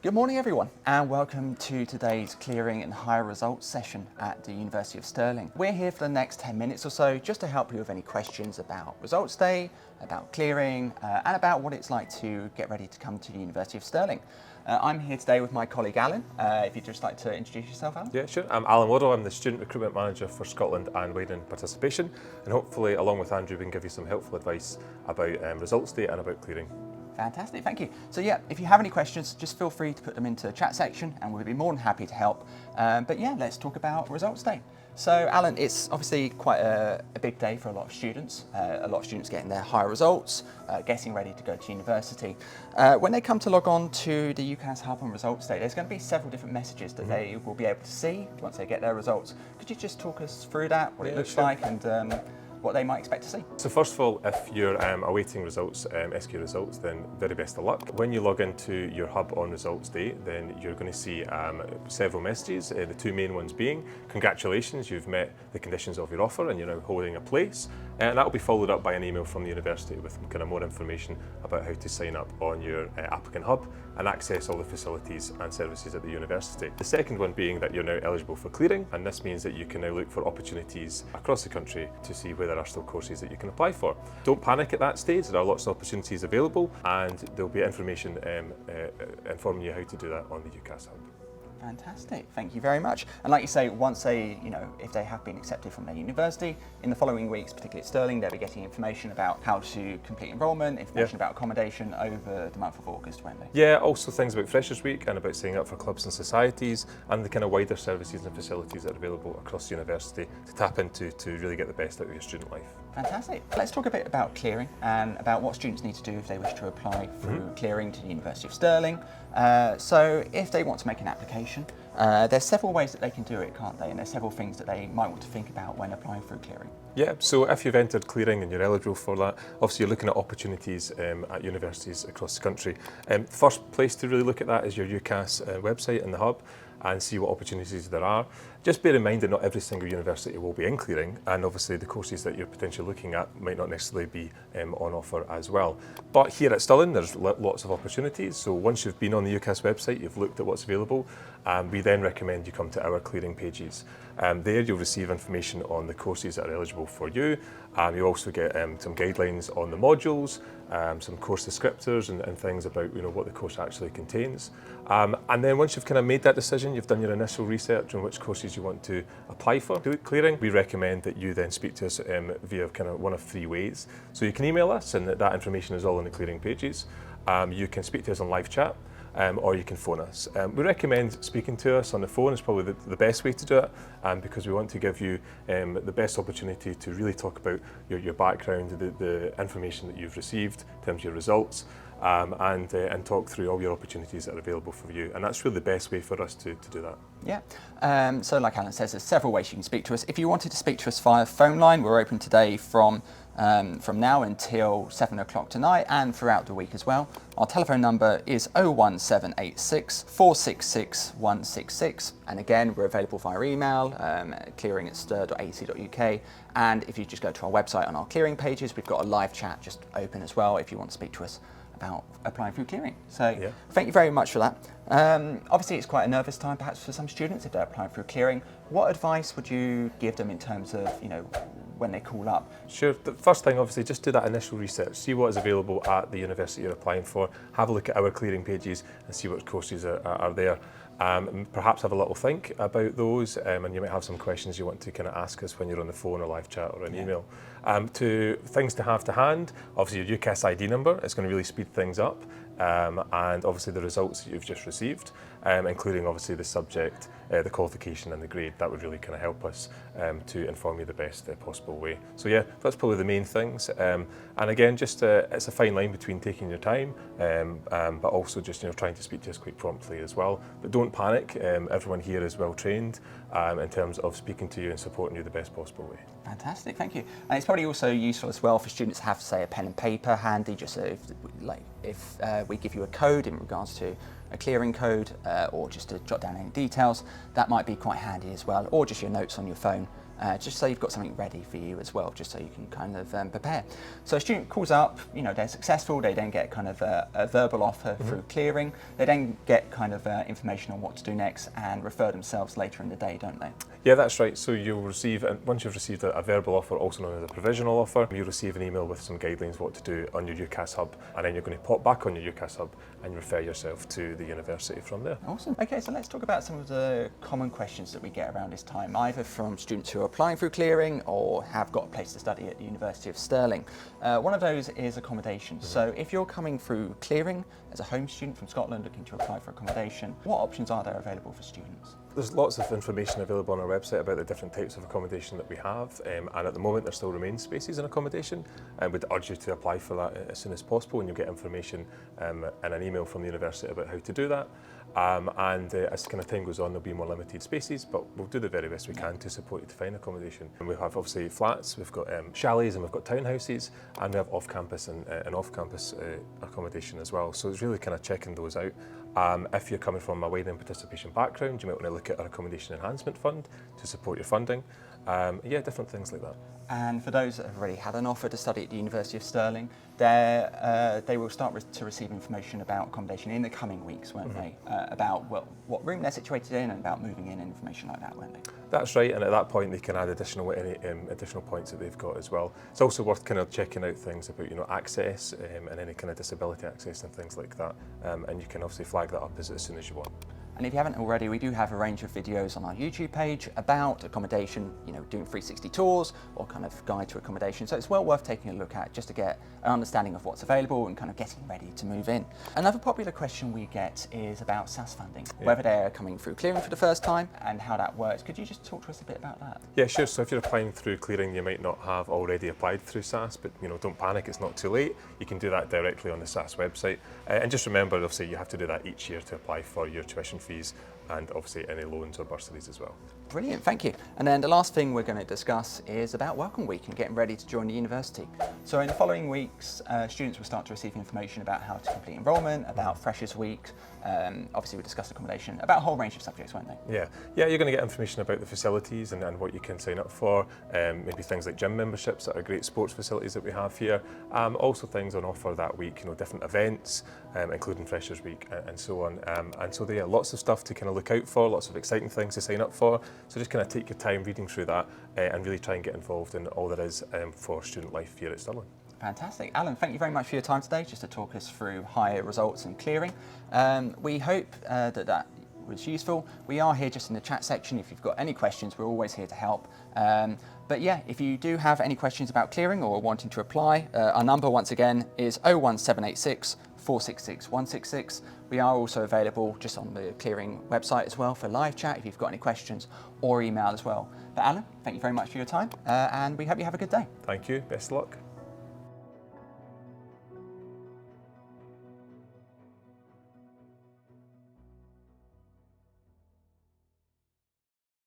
Good morning everyone and welcome to today's Clearing and Higher Results session at the University of Stirling. We're here for the next 10 minutes or so just to help you with any questions about results day, about clearing and about what it's like to get ready to come to the University of Stirling. I'm here today with my colleague Alan. If you'd just like to introduce yourself, Alan. Yeah, sure. I'm Alan Waddle. I'm the Student Recruitment Manager for Scotland and Widening Participation, and hopefully along with Andrew we can give you some helpful advice about results day and about clearing. Fantastic, thank you. So yeah, if you have any questions, just feel free to put them into the chat section and we'll be more than happy to help. But yeah, let's talk about results day. So Alan, it's obviously quite a big day for a lot of students. A lot of students getting their higher results, getting ready to go to university. When they come to log on to the UCAS Hub on results day, there's going to be several different messages that they will be able to see once they get their results. Could you just talk us through that, what it looks like and what they might expect to see? So first of all, if you're awaiting results, SQA results, then very best of luck. When you log into your hub on results day, then you're going to see several messages, the two main ones being, congratulations, you've met the conditions of your offer and you're now holding a place. And that will be followed up by an email from the university with kind of more information about how to sign up on your applicant hub and access all the facilities and services at the university. The second one being that you're now eligible for clearing, and this means that you can now look for opportunities across the country to see where there are still courses that you can apply for. Don't panic at that stage, there are lots of opportunities available and there'll be information informing you how to do that on the UCAS Hub. Fantastic, thank you very much. And like you say, once they, if they have been accepted from their university, in the following weeks, particularly at Stirling, they'll be getting information about how to complete enrolment, information about accommodation over the month of August, won't they? Yeah, also things about Freshers Week and about signing up for clubs and societies and the kind of wider services and facilities that are available across the university to tap into to really get the best out of your student life. Fantastic. Let's talk a bit about clearing and about what students need to do if they wish to apply through clearing to the University of Stirling. So if they want to make an application, there's several ways that they can do it, can't they? And there's several things that they might want to think about when applying through clearing. Yeah, so if you've entered clearing and you're eligible for that, obviously you're looking at opportunities at universities across the country. First place to really look at that is your UCAS website and the hub and see what opportunities there are. Just bear in mind that not every single university will be in clearing, and obviously the courses that you're potentially looking at might not necessarily be on offer as well. But here at Stirling there's lots of opportunities, so once you've been on the UCAS website, you've looked at what's available, we then recommend you come to our clearing pages. There you'll receive information on the courses that are eligible for you. You'll also get some guidelines on the modules, some course descriptors and things about what the course actually contains. And then once you've kind of made that decision, you've done your initial research on which courses you want to apply for clearing, we recommend that you then speak to us via kind of one of three ways. So you can email us, and that information is all on the clearing pages. You can speak to us on live chat. Or you can phone us. We recommend speaking to us on the phone is probably the best way to do it, because we want to give you the best opportunity to really talk about your background, the information that you've received in terms of your results, and talk through all your opportunities that are available for you. And that's really the best way for us to do that. Yeah, so like Alan says, there's several ways you can speak to us. If you wanted to speak to us via phone line, we're open today from now until 7 o'clock tonight and throughout the week as well. Our telephone number is 01786 466 166, and again we're available via email, clearing@stir.ac.uk, and if you just go to our website on our clearing pages, we've got a live chat just open as well if you want to speak to us about applying through clearing. So thank you very much for that. Obviously it's quite a nervous time perhaps for some students if they're applying through clearing. What advice would you give them in terms of when they call up? Sure. The first thing, obviously, just do that initial research. See what is available at the university you're applying for. Have a look at our clearing pages and see what courses are there. Perhaps have a little think about those, and you might have some questions you want to kind of ask us when you're on the phone or live chat or an email. To things to have to hand, obviously your UCAS ID number is going to really speed things up, and obviously the results that you've just received, including obviously the subject, the qualification and the grade. That would really kind of help us to inform you the best possible way. So yeah, that's probably the main things. And again, just it's a fine line between taking your time, but also just trying to speak to us quite promptly as well. But don't panic. Everyone here is well trained in terms of speaking to you and supporting you the best possible way. Fantastic, thank you. And it's probably also useful as well for students to have, say, a pen and paper handy, just so if we give you a code in regards to a clearing code, or just to jot down any details, that might be quite handy as well, or just your notes on your phone just so you've got something ready for you as well, just so you can kind of prepare. So a student calls up, they're successful, they then get kind of a verbal offer through clearing, they then get kind of information on what to do next and refer themselves later in the day, don't they? Yeah, that's right. So you'll receive, once you've received a verbal offer, also known as a provisional offer, you'll receive an email with some guidelines what to do on your UCAS hub, and then you're going to pop back on your UCAS hub and refer yourself to the university from there. Awesome. Okay, so let's talk about some of the common questions that we get around this time, either from students who are applying through clearing or have got a place to study at the University of Stirling. One of those is accommodation. So if you're coming through clearing as a home student from Scotland looking to apply for accommodation, what options are there available for students? There's lots of information available on our website about the different types of accommodation that we have, and at the moment there still remain spaces in accommodation, and we'd urge you to apply for that as soon as possible, and you'll get information and an email from the university about how to do that. As kind of time goes on, there'll be more limited spaces, but we'll do the very best we can to support you to find accommodation. And we have obviously flats, we've got chalets, and we've got townhouses, and we have off-campus and off-campus accommodation as well. So it's really kind of checking those out. If you're coming from a widening participation background, you might want to look at our accommodation enhancement fund to support your funding. Yeah, different things like that. And for those that have already had an offer to study at the University of Stirling, they will start to receive information about accommodation in the coming weeks, won't they? About what room they're situated in and about moving in and information like that, won't they? That's right, and at that point they can add any additional points that they've got as well. It's also worth kind of checking out things about access and any kind of disability access and things like that, and you can obviously flag that up as soon as you want. And if you haven't already, we do have a range of videos on our YouTube page about accommodation, doing 360 tours or kind of guide to accommodation. So it's well worth taking a look at just to get an understanding of what's available and kind of getting ready to move in. Another popular question we get is about SAS funding, whether they're coming through clearing for the first time and how that works. Could you just talk to us a bit about that? Yeah, sure. So if you're applying through clearing, you might not have already applied through SAS, but don't panic, it's not too late. You can do that directly on the SAS website. And just remember, obviously, you have to do that each year to apply for your tuition fees and obviously any loans or bursaries as well. Brilliant, thank you. And then the last thing we're going to discuss is about Welcome Week and getting ready to join the university. So in the following weeks, students will start to receive information about how to complete enrolment, about Freshers Week, obviously we discussed accommodation, about a whole range of subjects, won't they? Yeah, you're going to get information about the facilities and what you can sign up for, maybe things like gym memberships that are great sports facilities that we have here, also things on offer that week, different events, including Freshers Week and so on. And so there are lots of stuff to kind of look out for, lots of exciting things to sign up for. So just kind of take your time reading through that and really try and get involved in all there is for student life here at Stirling. Fantastic. Alan, thank you very much for your time today just to talk us through higher results and clearing. We hope that was useful. We are here just in the chat section. If you've got any questions, we're always here to help. But yeah, if you do have any questions about clearing or wanting to apply, our number once again is 01786 466 166. We are also available just on the clearing website as well for live chat if you've got any questions, or email as well. But Alan, thank you very much for your time and we hope you have a good day. Thank you, best of luck.